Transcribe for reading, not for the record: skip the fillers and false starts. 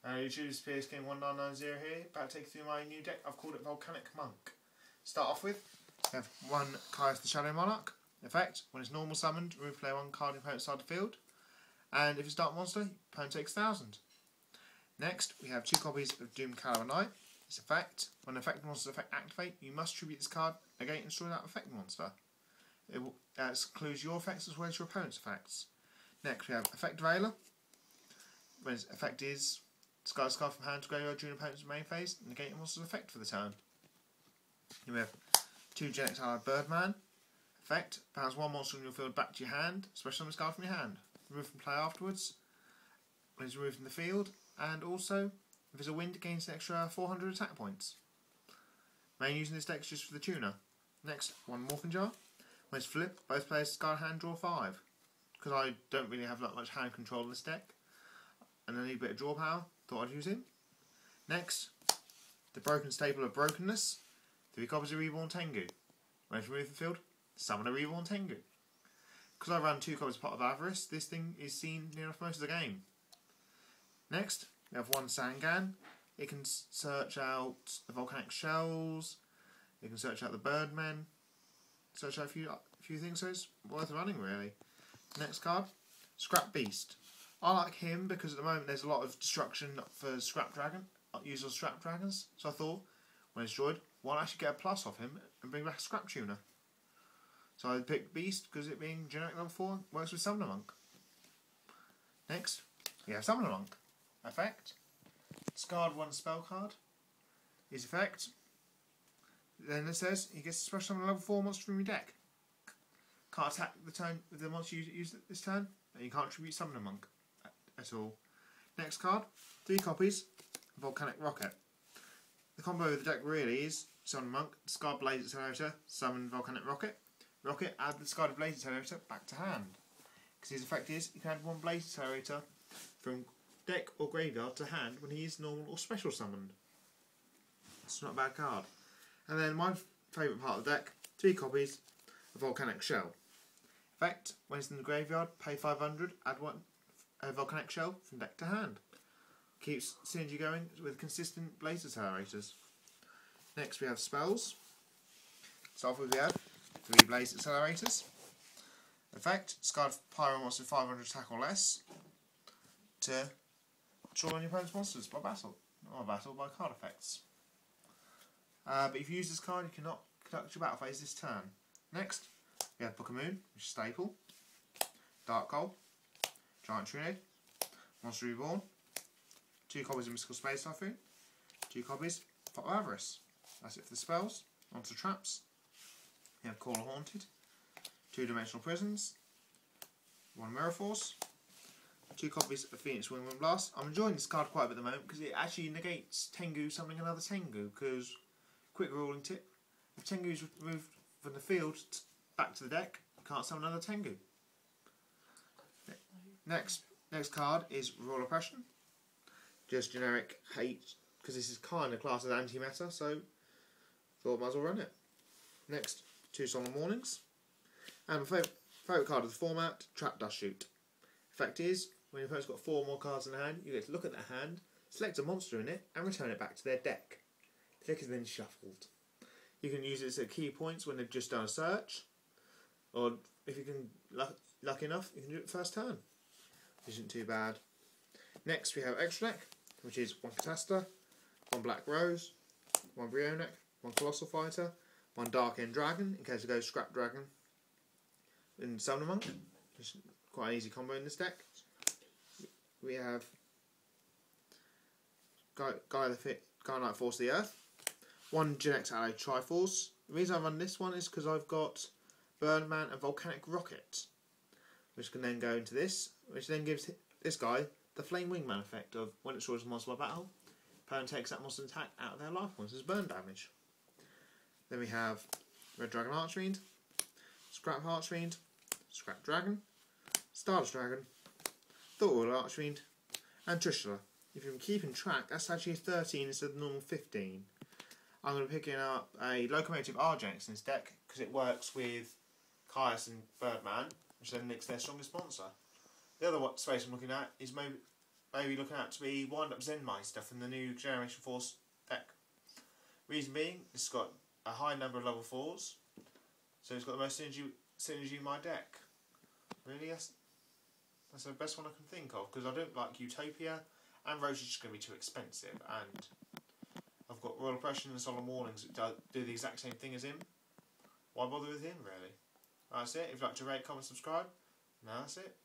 YouTube, this is Game 1990 here, about to take you through my new deck. I've called it Volcanic Monk. Start off with, we have one Caius the Shadow Monarch. Effect, when it's normal summoned, remove player one card in opponent's side of the field. And if it's Dark Monster, opponent takes 1000. Next, we have 2 copies of Doom Caliber Knight. This effect, when an affected monster's effect activate, you must tribute this card again and destroy that affected monster. It includes your effects as well as your opponent's effects. Next, we have Effect Veiler. When its effect is discard a card from hand to graveyard during opponent's main phase, negate a monster's effect for the turn. Then we have 2 Gen Allied Birdman. Effect, bounce 1 monster on your field back to your hand, special summon this card from your hand. Remove from play afterwards, when it's removed from the field, and also, if there's a wind, it gains an extra 400 attack points. Main using this deck is just for the tuner. Next, 1 Morphin Jar. When it's flipped, both players discard hand, draw 5. Because I don't really have that much hand control in this deck, and I need a bit of draw power, thought I'd use him. Next, the Broken Staple of Brokenness. 3 copies of Reborn Tengu. When it's removed from the field, summon a Reborn Tengu. Because I run 2 copies of Pot of Avarice, this thing is seen near enough most of the game. Next, we have 1 Sangan. It can search out the Volcanic Shells, it can search out the Birdmen, search out a few things, so it's worth running really. Next card, Scrap Beast. I like him because at the moment there's a lot of destruction for Scrap Dragon, use of Scrap Dragons, so I thought, when it's destroyed, why not actually get a plus off him and bring back a Scrap Tuner? So I picked Beast because it being generic level 4 works with Summoner Monk. Next, we have Summoner Monk. Effect, discard 1 spell card. His effect, then it says he gets a special summon level 4 monster from your deck. Can't attack the turn with the monster you use this turn, and you can't tribute Summoner Monk at all. Next card, 3 copies of Volcanic Rocket. The combo of the deck really is Summoner Monk, discard Blaze Accelerator, summon Volcanic Rocket. Rocket, add the discarded Blaze Accelerator back to hand. Because his effect is, you can add 1 Blaze Accelerator from deck or graveyard to hand when he is normal or special summoned. It's not a bad card. And then my favourite part of the deck, 3 copies of Volcanic Shell. Effect, when it's in the graveyard, pay 500, add 1 Volcanic Shell from deck to hand. Keeps synergy going with consistent Blaze Accelerators. Next we have spells. Start off with we have 3 Blaze Accelerators. Effect, discard Pyro monster 500 attack or less to destroy on your opponent's monsters by battle. Not by battle, by card effects. But if you use this card, you cannot conduct your battle phase this turn. Next, we have Book of Moon, which is staple. Dark Coal, Giant Trinade, Monster Reborn, 2 copies of Mystical Space Typhoon, 2 copies of Pot of Avarice. That's it for the spells. On to traps. We have Call of Haunted, 2 Dimensional Prisons, 1 Mirror Force, 2 copies of Phoenix Wind Blast. I'm enjoying this card quite a bit at the moment because it actually negates Tengu summoning another Tengu. Because, quick ruling tip, if Tengu is removed from the field back to the deck, you can't summon another Tengu. Next card is Royal Oppression. Just generic hate, because this is kind of classed as anti-meta, so thought I might as well run it. Next, 2 Solemn Warnings. And my favourite card of the format, Trap Dust Shoot. Effect is, when your opponent's got 4 more cards in hand, you get to look at their hand, select a monster in it, and return it back to their deck. The deck is then shuffled. You can use it at key points when they've just done a search, or if you can lucky enough, you can do it first turn, which isn't too bad. Next we have Extra Deck, which is 1 Catasta, 1 Black Rose, 1 Brionic, 1 Colossal Fighter, 1 Dark End Dragon, in case it goes Scrap Dragon, and Summoner Monk. Just quite an easy combo in this deck. We have Gaia Knight Force of the Earth, 1 Gen X Allied Triforce. The reason I run this one is because I've got Birdman and Volcanic Rocket, which can then go into this, which then gives this guy the Flame Wingman effect of when it destroys a monster by battle, opponent takes that monster's attack out of their life points as burn damage. Then we have Red Dragon Archfiend, Scrap Archfiend, Scrap Dragon, Stardust Dragon, Thought Archfiend, and Trishula. If you're keeping track, that's actually 13 instead of the normal 15. I'm going to be picking up a Locomotive Argenx in this deck because it works with Caius and Birdman, which then nicks their strongest sponsor. The other space I'm looking at is maybe maybe looking out to be Wind Up Zenmeister from the new Generation 4 deck. Reason being, it's got a high number of level 4s, so it's got the most synergy in my deck. Really, that's the best one I can think of, because I don't like Utopia, and Roach is just going to be too expensive, and I've got Royal Oppression and Solemn Warnings that do the exact same thing as him. Why bother with him, really? That's it. If you'd like to rate, comment, subscribe. Now that's it.